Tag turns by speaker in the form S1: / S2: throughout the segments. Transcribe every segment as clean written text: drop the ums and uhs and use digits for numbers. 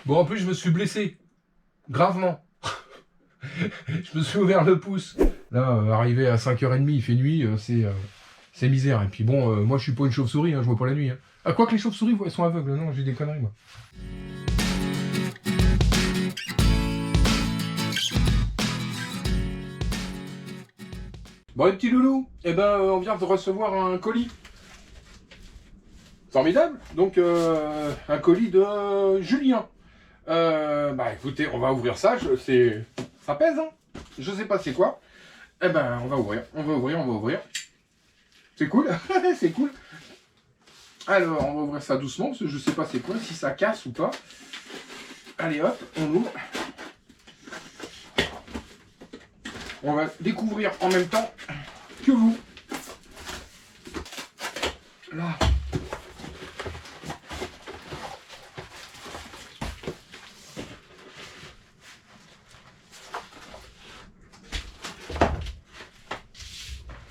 S1: Bon, en plus, je me suis blessé. Gravement. Je me suis ouvert le pouce. Là, arrivé à 5h30, il fait nuit, c'est misère. Et puis bon, moi, je suis pas une chauve-souris, hein, je vois pas la nuit. Hein. Ah, quoi que les chauves-souris, elles sont aveugles. Non, j'ai des conneries, moi. Bon, les petits loulous, eh ben, on vient de recevoir un colis. Formidable. Donc, un colis de Julien. Bah, écoutez, on va ouvrir ça. Ça pèse, hein. Je sais pas c'est quoi. Eh ben, on va ouvrir. C'est cool, c'est cool. Alors, on va ouvrir ça doucement, parce que je sais pas c'est quoi, si ça casse ou pas. Allez hop, on ouvre. On va découvrir en même temps que vous. Là.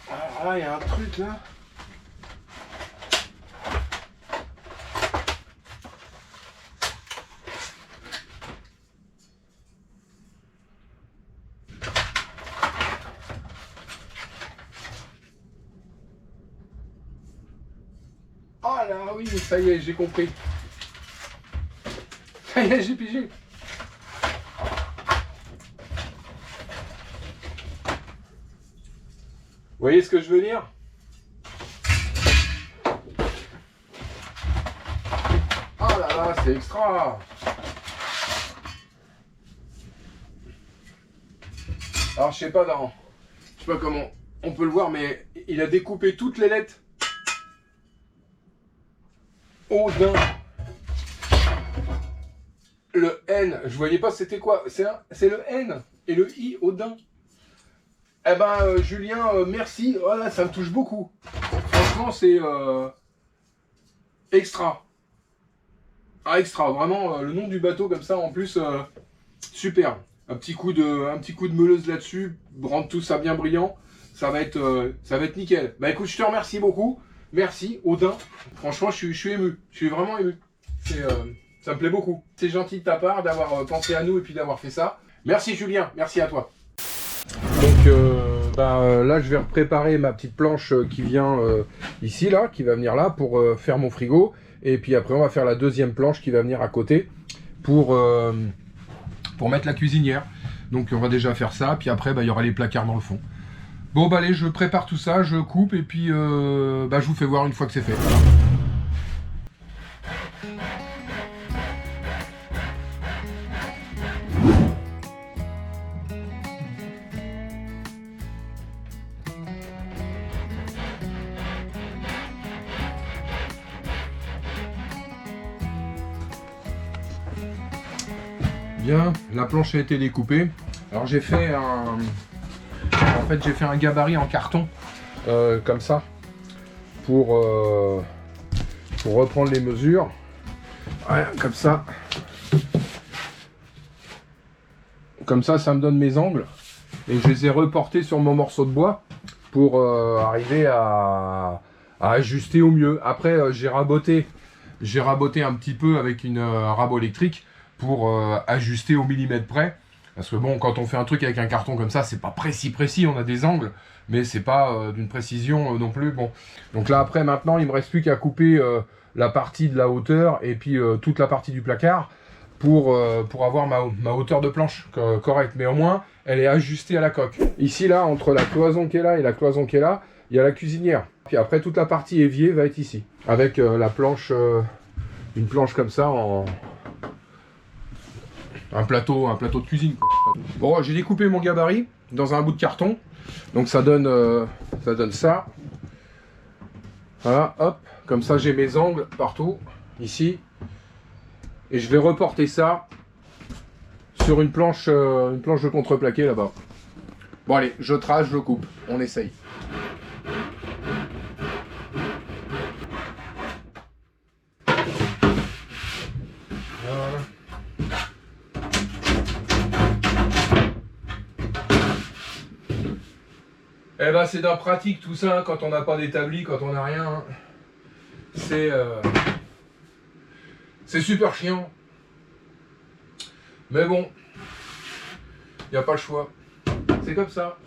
S1: Alors là, il y a un truc là. Ah là, oui, ça y est, j'ai compris. Ça y est, j'ai pigé. Vous voyez ce que je veux dire? Ah là là, c'est extra. Alors, je sais pas comment on peut le voir, mais il a découpé toutes les lettres Odin. Le N, je voyais pas c'était quoi. C'est le N et le I, Odin. Eh ben, Julien, merci. Voilà, ça me touche beaucoup. Franchement, c'est extra. Ah, extra. Vraiment, le nom du bateau comme ça, en plus, super. Un petit coup de meuleuse là-dessus, rendre tout ça bien brillant. Ça va être nickel. Bah écoute, je te remercie beaucoup. Merci, Odin. Franchement, je suis ému. Je suis vraiment ému. Ça me plaît beaucoup. C'est gentil de ta part d'avoir pensé à nous et puis d'avoir fait ça. Merci Julien, merci à toi. Donc là, je vais préparer ma petite planche qui vient ici, là, qui va venir là pour faire mon frigo. Et puis après, on va faire la deuxième planche qui va venir à côté pour mettre la cuisinière. Donc on va déjà faire ça. Puis après, il y aura les placards dans le fond. Bon, bah allez, je prépare tout ça, je coupe et puis je vous fais voir une fois que c'est fait. Bien, la planche a été découpée. Alors j'ai fait un gabarit en carton comme ça pour reprendre les mesures. Ouais, comme ça. Comme ça, ça me donne mes angles et je les ai reportés sur mon morceau de bois pour arriver à ajuster au mieux. Après, j'ai raboté un petit peu avec un rabot électrique pour ajuster au millimètre près. Parce que bon, quand on fait un truc avec un carton comme ça, c'est pas précis, on a des angles, mais c'est pas d'une précision non plus. Bon, donc là après, maintenant, il me reste plus qu'à couper la partie de la hauteur et puis toute la partie du placard pour avoir ma hauteur de planche correcte. Mais au moins, elle est ajustée à la coque. Ici, là, entre la cloison qui est là et la cloison qui est là, il y a la cuisinière. Puis après, toute la partie évier va être ici, avec la planche, une planche comme ça en un plateau de cuisine, quoi. Bon, j'ai découpé mon gabarit dans un bout de carton, donc ça donne ça. Voilà, hop, comme ça j'ai mes angles partout, ici, et je vais reporter ça sur une planche de contreplaqué là-bas. Bon allez, je trace, je coupe, on essaye. Eh ben c'est d'un pratique tout ça, hein, quand on n'a pas d'établi, quand on n'a rien. Hein. C'est super chiant. Mais bon, il n'y a pas le choix. C'est comme ça.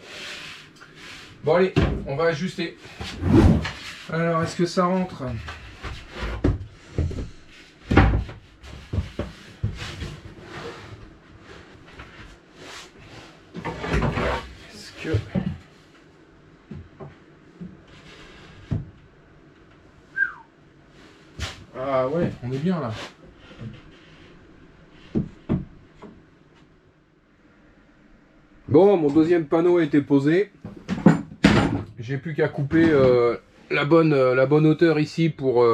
S1: Bon allez, on va ajuster. Alors, est-ce que ça rentre? Est-ce que... Ah ouais, on est bien là. Bon, mon deuxième panneau a été posé. J'ai plus qu'à couper la bonne hauteur ici pour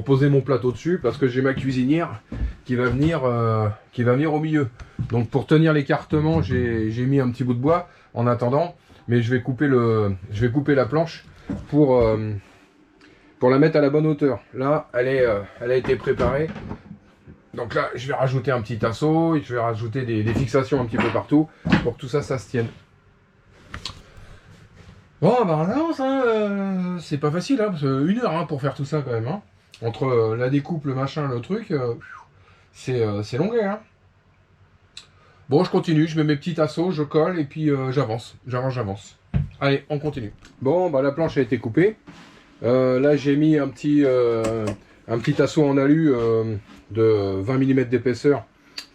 S1: poser mon plateau dessus, parce que j'ai ma cuisinière qui va venir au milieu. Donc pour tenir l'écartement, j'ai mis un petit bout de bois en attendant, mais je vais couper la planche pour la mettre à la bonne hauteur. Là, elle a été préparée. Donc là, je vais rajouter un petit tasseau, et je vais rajouter des fixations un petit peu partout pour que tout ça, ça se tienne. Bon, bah non, ça, c'est pas facile, hein, parce que 1 heure pour faire tout ça quand même. Hein. Entre la découpe, le machin, le truc, c'est longuet. Hein. Bon, je continue, je mets mes petits tasseaux, je colle et puis j'avance. Allez, on continue. Bon, bah la planche a été coupée. Là, j'ai mis un petit tasseau en alu de 20 mm d'épaisseur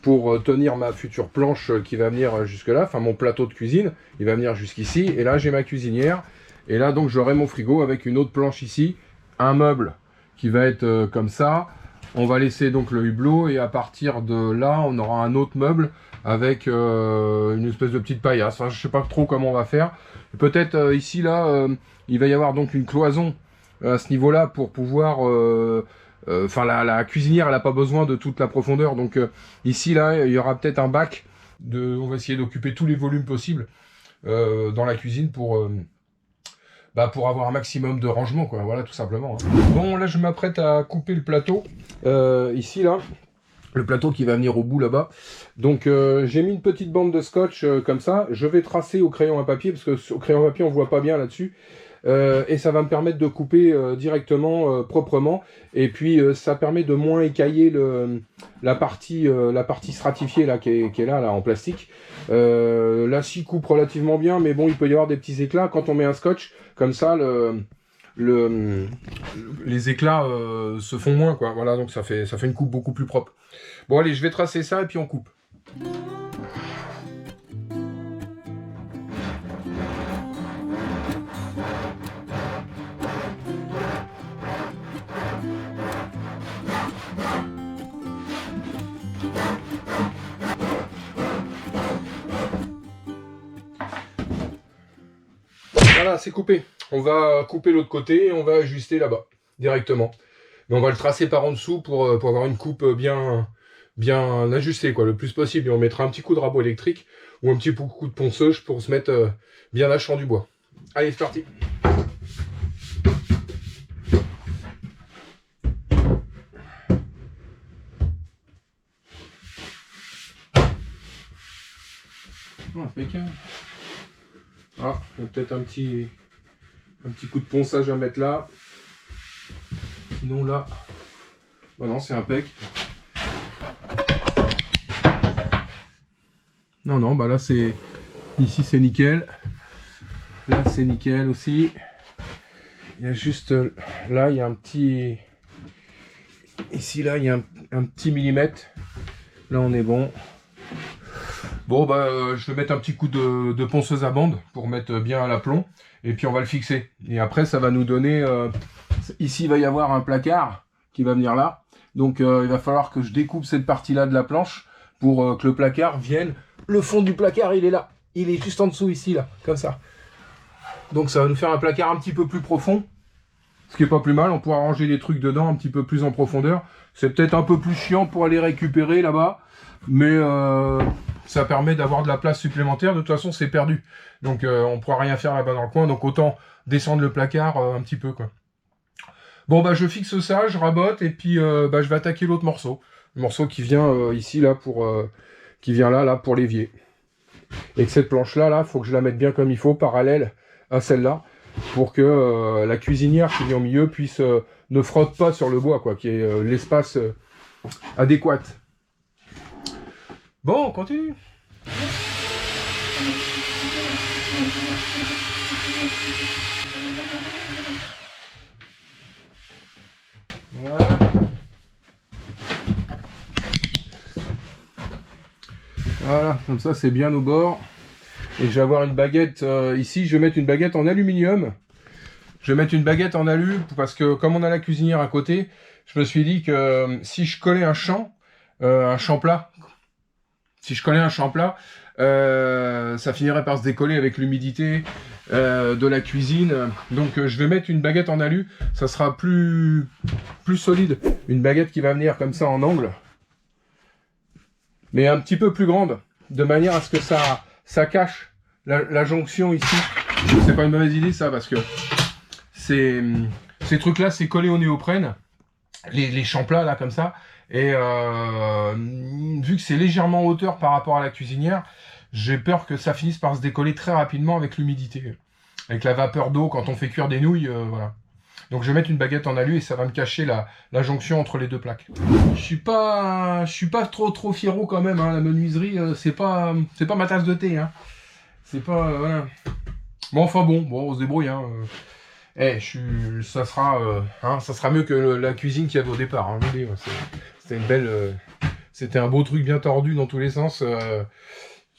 S1: pour tenir ma future planche qui va venir jusque là, enfin mon plateau de cuisine, il va venir jusqu'ici, et là j'ai ma cuisinière, et là donc j'aurai mon frigo avec une autre planche ici, un meuble qui va être comme ça, on va laisser donc le hublot, et à partir de là on aura un autre meuble avec une espèce de petite paillasse, enfin, je sais pas trop comment on va faire, peut-être ici là, il va y avoir donc une cloison à ce niveau-là pour pouvoir... Enfin, la cuisinière, elle n'a pas besoin de toute la profondeur. Donc ici, là, il y aura peut-être un bac. On va essayer d'occuper tous les volumes possibles dans la cuisine pour avoir un maximum de rangement, quoi. Voilà, tout simplement. Hein. Bon, là, je m'apprête à couper le plateau. Ici, là, le plateau qui va venir au bout, là-bas. Donc, j'ai mis une petite bande de scotch comme ça. Je vais tracer au crayon à papier, parce que au crayon à papier, on voit pas bien là-dessus. Et ça va me permettre de couper directement, proprement, et puis ça permet de moins écailler la partie stratifiée là, qui est là en plastique. La scie coupe relativement bien, mais bon, il peut y avoir des petits éclats. Quand on met un scotch, comme ça, les éclats se font moins, quoi. Voilà, donc ça fait une coupe beaucoup plus propre. Bon allez, je vais tracer ça et puis on coupe. Voilà, c'est coupé. On va couper l'autre côté et on va ajuster là-bas, directement. Mais on va le tracer par en dessous pour avoir une coupe bien ajustée, quoi, le plus possible. Et on mettra un petit coup de rabot électrique ou un petit coup de ponceuse pour se mettre bien à champ du bois. Allez, c'est parti. Oh, impeccable. Ah, il y a peut-être un petit coup de ponçage à mettre là. Sinon là, bah non, c'est impec. Non, bah là c'est... Ici c'est nickel. Là c'est nickel aussi. Il y a juste... Là il y a un petit... Ici là il y a un petit millimètre. Là on est bon. Bon, bah, je vais mettre un petit coup de ponceuse à bande pour mettre bien à l'aplomb. Et puis on va le fixer. Et après, ça va nous donner... ici, il va y avoir un placard qui va venir là. Donc, il va falloir que je découpe cette partie-là de la planche pour que le placard vienne. Le fond du placard, il est là. Il est juste en dessous ici, là, comme ça. Donc, ça va nous faire un placard un petit peu plus profond. Ce qui est pas plus mal. On pourra ranger des trucs dedans un petit peu plus en profondeur. C'est peut-être un peu plus chiant pour aller récupérer là-bas. Mais... ça permet d'avoir de la place supplémentaire. De toute façon, c'est perdu. Donc, on ne pourra rien faire là-bas dans le coin. Donc, autant descendre le placard un petit peu, quoi. Bon, bah, je fixe ça, je rabote, et puis je vais attaquer l'autre morceau. Le morceau qui vient ici, là, qui vient là, pour l'évier. Et que cette planche-là, là, faut que je la mette bien comme il faut, parallèle à celle-là, pour que la cuisinière qui vient au milieu puisse ne frotte pas sur le bois, quoi, qu'il y ait l'espace adéquat. Bon, on continue. Voilà. Voilà, comme ça c'est bien au bord. Et je vais avoir une baguette ici, je vais mettre une baguette en aluminium. Je vais mettre une baguette en alu parce que comme on a la cuisinière à côté, je me suis dit que si je collais un champ plat, ça finirait par se décoller avec l'humidité de la cuisine. Donc je vais mettre une baguette en alu, ça sera plus solide. Une baguette qui va venir comme ça en angle, mais un petit peu plus grande, de manière à ce que ça cache la jonction ici. C'est pas une mauvaise idée ça, parce que ces trucs là c'est collé au néoprène, les champs plats là comme ça, et vu que c'est légèrement en hauteur par rapport à la cuisinière, j'ai peur que ça finisse par se décoller très rapidement avec l'humidité, avec la vapeur d'eau quand on fait cuire des nouilles, voilà. Donc je vais mettre une baguette en alu et ça va me cacher la jonction entre les deux plaques. Je suis pas trop fiero quand même, hein. La menuiserie, c'est pas ma tasse de thé, hein. C'est pas voilà. Bon, enfin bon, on se débrouille, hein. Ça sera mieux que la cuisine qu'il y avait au départ, hein. C'était une belle, c'était un beau truc bien tordu dans tous les sens.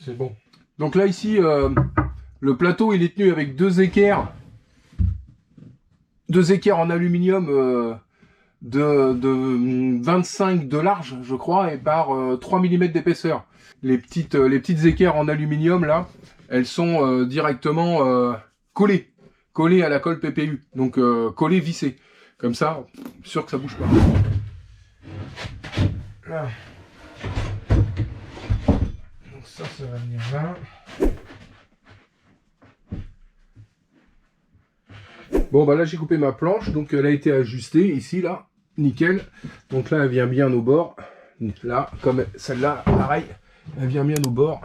S1: C'est bon. Donc là ici, le plateau il est tenu avec deux équerres en aluminium de 25 de large, je crois, et par 3 mm d'épaisseur. Les petites équerres en aluminium là, elles sont directement collées à la colle PPU, donc collées, vissées, comme ça, sûr que ça bouge pas. Là. Donc ça va venir là. Bon bah là j'ai coupé ma planche, donc elle a été ajustée ici là, nickel. Donc là elle vient bien au bord, là comme celle-là, pareil, elle vient bien au bord.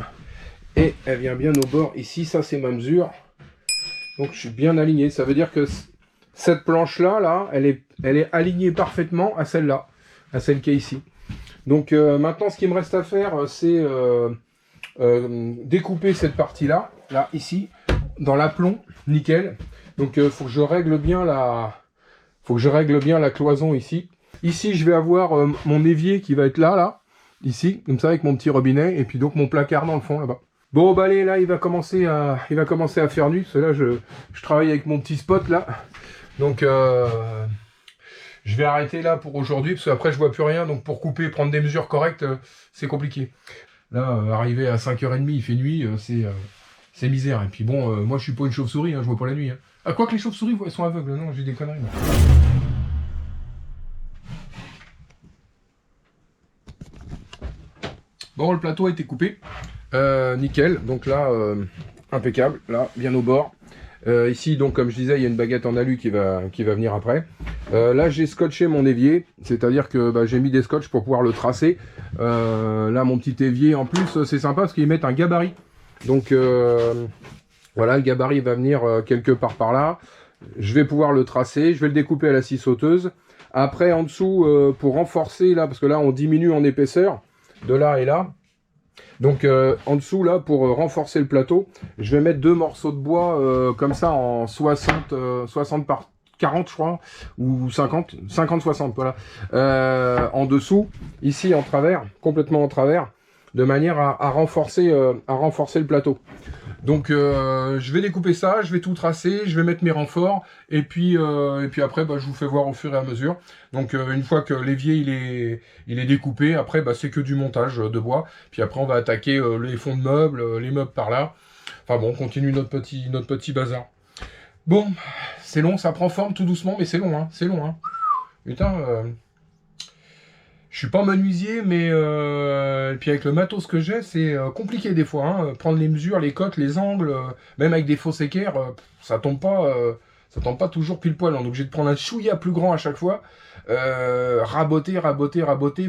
S1: Et elle vient bien au bord ici, ça c'est ma mesure. Donc je suis bien aligné, ça veut dire que cette planche là, elle est alignée parfaitement à celle-là, à celle qui est ici. Donc maintenant ce qu'il me reste à faire, c'est découper cette partie-là, là, ici, dans l'aplomb, nickel. Donc faut que je règle bien la cloison ici. Ici je vais avoir mon évier qui va être là, ici, comme ça avec mon petit robinet, et puis donc mon placard dans le fond là-bas. Bon bah allez, là il va commencer à faire nuit, parce que là je travaille avec mon petit spot là. Donc je vais arrêter là pour aujourd'hui, parce qu'après je vois plus rien, donc pour couper, prendre des mesures correctes, c'est compliqué. Là, arrivé à 5h30, il fait nuit, c'est misère. Et puis bon, moi je suis pas une chauve-souris, hein, je vois pas la nuit. Hein. Ah, quoi que les chauves-souris, elles sont aveugles, non, j'ai des conneries. Moi. Bon, le plateau a été coupé, nickel, donc là, impeccable, là, bien au bord. Ici, donc, comme je disais, il y a une baguette en alu qui va venir après. Là, j'ai scotché mon évier, c'est-à-dire que bah, j'ai mis des scotch pour pouvoir le tracer. Là, mon petit évier, en plus, c'est sympa parce qu'ils mettent un gabarit. Donc, voilà, le gabarit va venir quelque part par là. Je vais pouvoir le tracer, je vais le découper à la scie sauteuse. Après, en dessous, pour renforcer, là, parce que là, on diminue en épaisseur, de là et là. Donc en dessous là, pour renforcer le plateau, je vais mettre deux morceaux de bois comme ça en 60 par 40 je crois, ou 50-60, voilà. En dessous, ici en travers, complètement en travers, de manière à renforcer le plateau. Donc je vais découper ça, je vais tout tracer, je vais mettre mes renforts, et puis après bah, je vous fais voir au fur et à mesure. Donc une fois que l'évier il est découpé, après bah, c'est que du montage de bois, puis après on va attaquer les fonds de meubles, les meubles par là. Enfin bon, on continue notre petit bazar. Bon, c'est long, ça prend forme tout doucement, mais c'est long, hein, c'est long. Hein. Putain, je suis pas menuisier, mais et puis avec le matos que j'ai, c'est compliqué des fois. Hein. Prendre les mesures, les cotes, les angles, même avec des fausses équerres, ça tombe pas toujours pile poil. Hein. Donc j'ai de prendre un chouïa plus grand à chaque fois, raboter,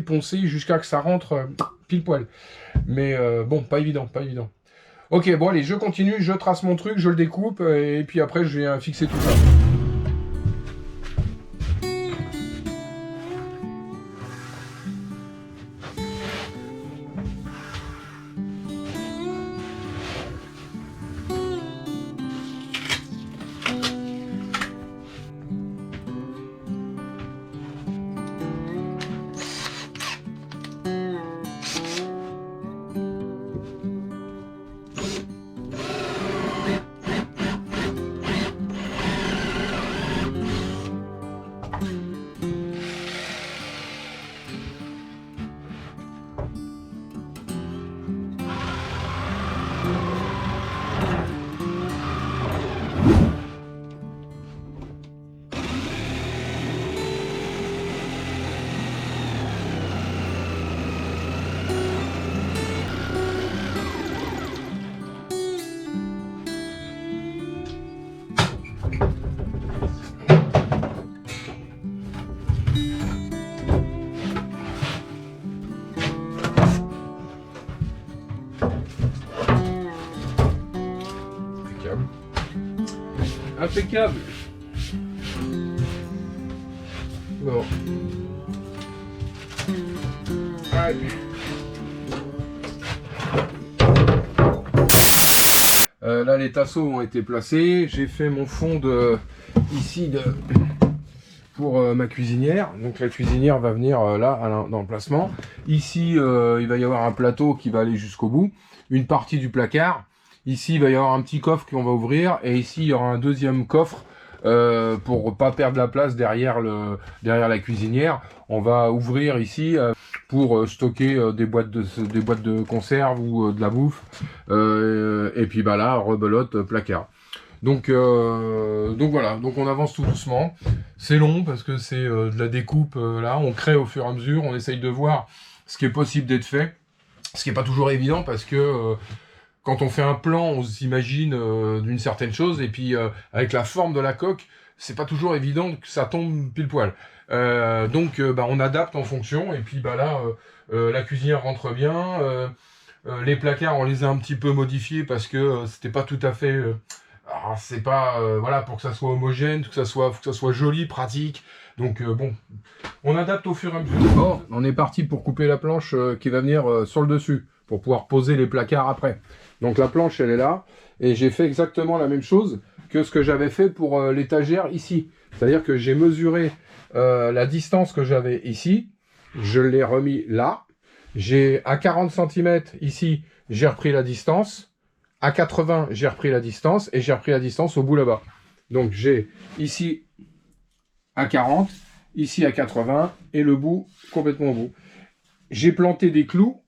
S1: poncer jusqu'à que ça rentre pile poil. Mais bon, pas évident. Ok, bon allez, je continue, je trace mon truc, je le découpe, et puis après je viens fixer tout ça. impeccable. Bon. Allez. Là les tasseaux ont été placés, j'ai fait mon fond de ici pour ma cuisinière. Donc la cuisinière va venir là dans le placement. Ici il va y avoir un plateau qui va aller jusqu'au bout, une partie du placard. Ici il va y avoir un petit coffre qu'on va ouvrir et ici il y aura un deuxième coffre pour pas perdre la place derrière la cuisinière. On va ouvrir ici pour stocker des boîtes de conserve ou de la bouffe, et puis bah là rebelote placard. Donc voilà, donc on avance tout doucement. C'est long parce que c'est de la découpe, là on crée au fur et à mesure, on essaye de voir ce qui est possible d'être fait, ce qui est pas toujours évident parce que quand on fait un plan, on s'imagine d'une certaine chose, et puis avec la forme de la coque, c'est pas toujours évident que ça tombe pile poil. Donc bah, on adapte en fonction, et puis bah là, la cuisinière rentre bien. Les placards, on les a un petit peu modifiés parce que c'était pas tout à fait... c'est pas... voilà, pour que ça soit homogène, que ça soit joli, pratique. Donc bon, on adapte au fur et à mesure. Bon, on est parti pour couper la planche qui va venir sur le dessus, pour pouvoir poser les placards après. Donc la planche elle est là, et j'ai fait exactement la même chose que ce que j'avais fait pour l'étagère ici. C'est-à-dire que j'ai mesuré la distance que j'avais ici, je l'ai remis là, j'ai à 40 cm ici, j'ai repris la distance, à 80 j'ai repris la distance, et j'ai repris la distance au bout là-bas. Donc j'ai ici à 40, ici à 80, et le bout complètement au bout. J'ai planté des clous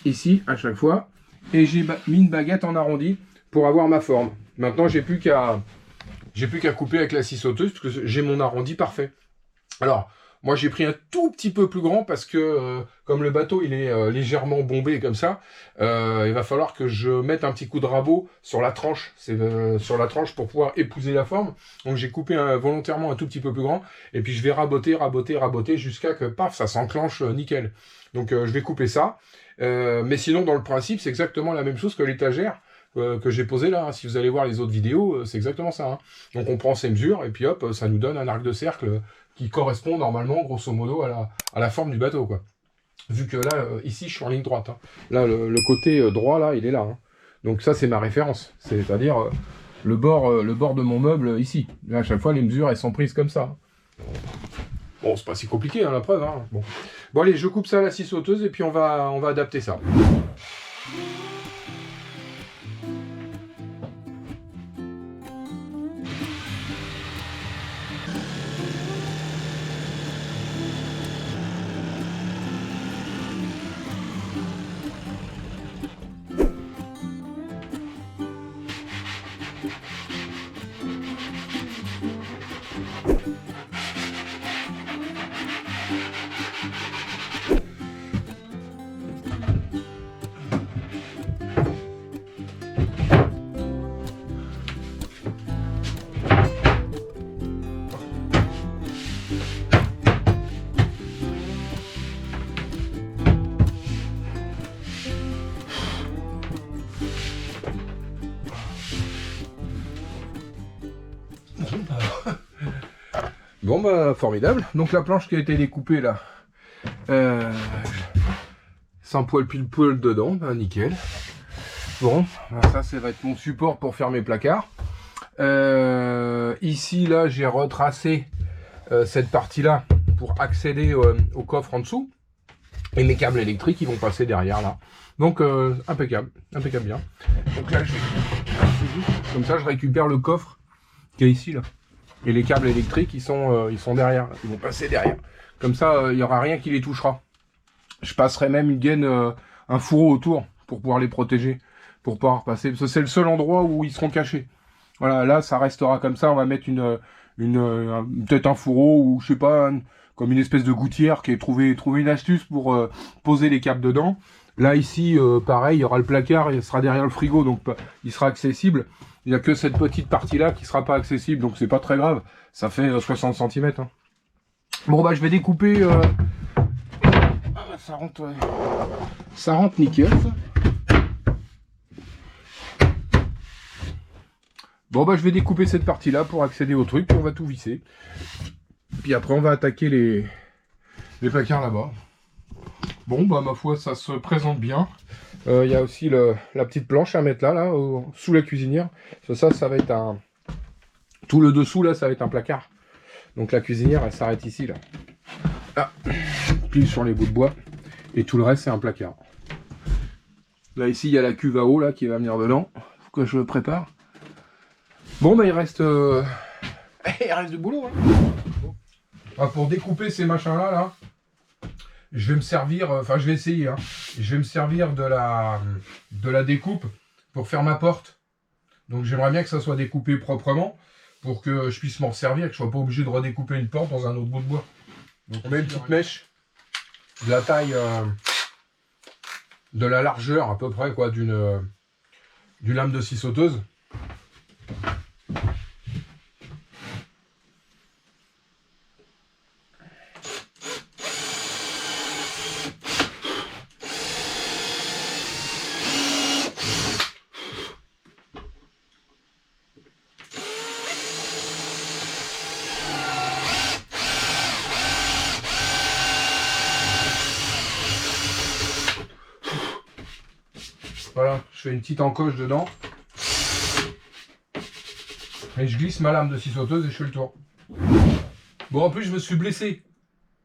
S1: ici à chaque fois, et j'ai mis une baguette en arrondi pour avoir ma forme. Maintenant j'ai plus qu'à couper avec la scie sauteuse parce que j'ai mon arrondi parfait. Alors moi j'ai pris un tout petit peu plus grand parce que comme le bateau il est légèrement bombé comme ça, il va falloir que je mette un petit coup de rabot sur la tranche, sur la tranche pour pouvoir épouser la forme. Donc j'ai coupé volontairement un tout petit peu plus grand, et puis je vais raboter jusqu'à que paf ça s'enclenche nickel. Donc je vais couper ça. Mais sinon dans le principe c'est exactement la même chose que l'étagère que j'ai posée là. Si vous allez voir les autres vidéos, c'est exactement ça. Hein. Donc on prend ces mesures et puis hop, ça nous donne un arc de cercle qui correspond normalement grosso modo à la forme du bateau, quoi. Vu que là, ici je suis en ligne droite. Hein. Là le côté droit là il est là. Hein. Donc ça c'est ma référence. C'est-à-dire le bord de mon meuble ici. Là à chaque fois les mesures elles sont prises comme ça. Bon, c'est pas si compliqué, hein, la preuve. Hein. Bon, allez, je coupe ça à la scie sauteuse et puis on va adapter ça. Bon bah formidable, donc la planche qui a été découpée là, sans poil pile poil dedans, bah nickel. Bon, bah, ça va être mon support pour faire mes placards. Ici là j'ai retracé cette partie là pour accéder au coffre en dessous, et mes câbles électriques ils vont passer derrière là. Donc impeccable bien. Donc là comme ça je récupère le coffre qui est ici là. Et les câbles électriques, ils sont derrière. Ils vont passer derrière. Comme ça, il n'y aura rien qui les touchera. Je passerai même une gaine, un fourreau autour pour pouvoir les protéger, pour pouvoir passer. Parce que c'est le seul endroit où ils seront cachés. Voilà, là, ça restera comme ça. On va mettre peut-être un fourreau ou je sais pas, comme une espèce de gouttière qui est trouver une astuce pour poser les câbles dedans. Là, ici, pareil, il y aura le placard, il sera derrière le frigo, donc il sera accessible. Il n'y a que cette petite partie-là qui ne sera pas accessible, donc c'est pas très grave. Ça fait 60 cm. Hein. Bon, bah, je vais découper... ça rentre nickel, ça. Bon bah je vais découper cette partie-là pour accéder au truc, puis on va tout visser. Puis après on va attaquer les placards là-bas. Bon bah ma foi ça se présente bien. Il y a aussi la petite planche à mettre là sous la cuisinière. Ça va être un... Tout le dessous là ça va être un placard. Donc la cuisinière elle s'arrête ici là. Là, pile sur les bouts de bois. Et tout le reste c'est un placard. Là ici il y a la cuve à eau là qui va venir dedans. Faut que je le prépare. Bon bah il reste du boulot hein. Ah, pour découper ces machins là, je vais me servir, enfin je vais essayer, hein. Je vais me servir de la découpe pour faire ma porte. Donc j'aimerais bien que ça soit découpé proprement pour que je puisse m'en servir, que je sois pas obligé de redécouper une porte dans un autre bout de bois. Donc on met une petite mèche de la taille, de la largeur à peu près quoi, d'une lame de scie sauteuse. Voilà, je fais une petite encoche dedans. Et je glisse ma lame de scie sauteuse et je fais le tour. Bon, en plus, je me suis blessé.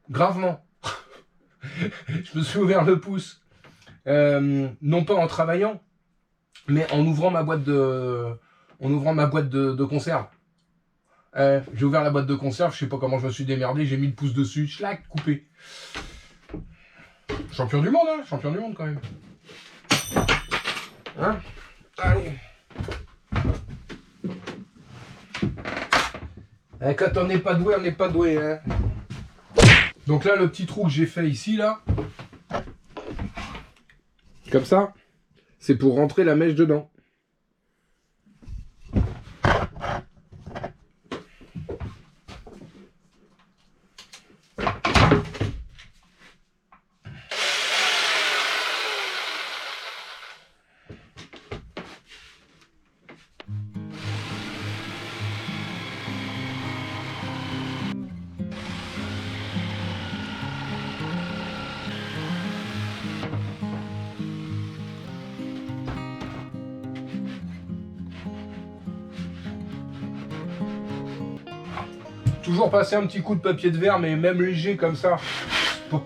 S1: Gravement. Je me suis ouvert le pouce. Non pas en travaillant, mais en ouvrant ma boîte de conserve. J'ai ouvert la boîte de conserve, je sais pas comment je me suis démerdé, j'ai mis le pouce dessus, schlac, coupé. Champion du monde, hein, champion du monde quand même. Hein? Allez. Quand on n'est pas doué, on n'est pas doué. Hein. Donc là, le petit trou que j'ai fait ici, là, comme ça, c'est pour rentrer la mèche dedans. Toujours passer un petit coup de papier de verre, mais même léger comme ça,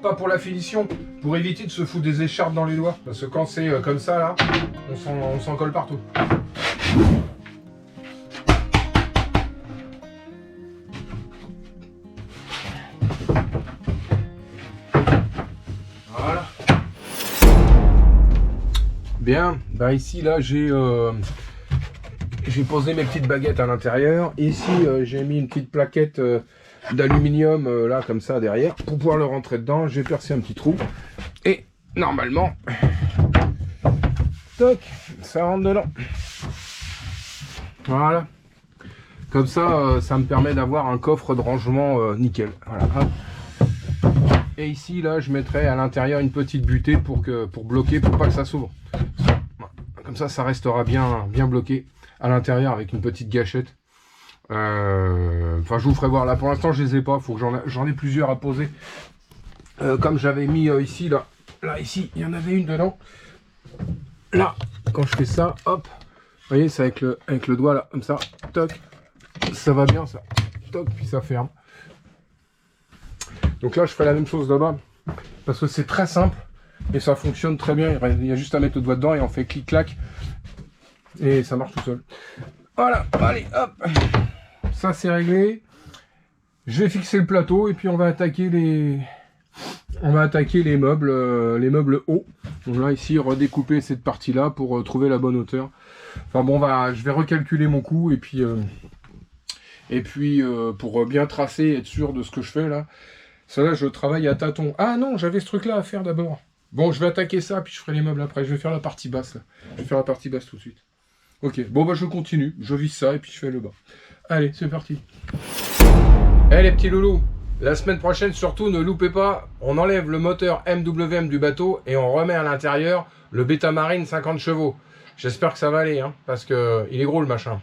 S1: pas pour la finition, pour éviter de se foutre des écharpes dans les doigts. Parce que quand c'est comme ça là, on s'en colle partout. Voilà. Bien, bah ici là j'ai posé mes petites baguettes à l'intérieur. Ici, j'ai mis une petite plaquette d'aluminium là comme ça derrière pour pouvoir le rentrer dedans. J'ai percé un petit trou et normalement, toc, ça rentre dedans. Voilà. Comme ça, ça me permet d'avoir un coffre de rangement nickel. Voilà. Et ici, là, je mettrai à l'intérieur une petite butée pour bloquer, pour pas que ça s'ouvre. Comme ça, ça restera bien bloqué à l'intérieur avec une petite gâchette. Enfin, je vous ferai voir. Là, pour l'instant, je les ai pas. Faut que j'en ai plusieurs à poser. Comme j'avais mis ici, là, ici, il y en avait une dedans. Là, quand je fais ça, hop, vous voyez, c'est avec le doigt là, comme ça, toc, ça va bien, ça, toc, puis ça ferme. Donc là, je ferai la même chose là-bas, parce que c'est très simple et ça fonctionne très bien. Il y a juste à mettre le doigt dedans et on fait clic-clac. Et ça marche tout seul. Voilà, allez, hop. Ça c'est réglé. Je vais fixer le plateau et puis on va attaquer les meubles hauts. Donc là ici, redécouper cette partie-là pour trouver la bonne hauteur. Enfin bon, je vais recalculer mon coup et puis pour bien tracer et être sûr de ce que je fais là. Ça là, je travaille à tâtons. Ah non, j'avais ce truc-là à faire d'abord. Bon, je vais attaquer ça puis je ferai les meubles après. Je vais faire la partie basse là. Je vais faire la partie basse tout de suite. Ok, bon bah je continue, je visse ça et puis je fais le bas. Allez, c'est parti. Eh les petits loulous, la semaine prochaine surtout ne loupez pas, on enlève le moteur MWM du bateau et on remet à l'intérieur le Beta Marine 50 chevaux. J'espère que ça va aller, hein, parce que il est gros le machin.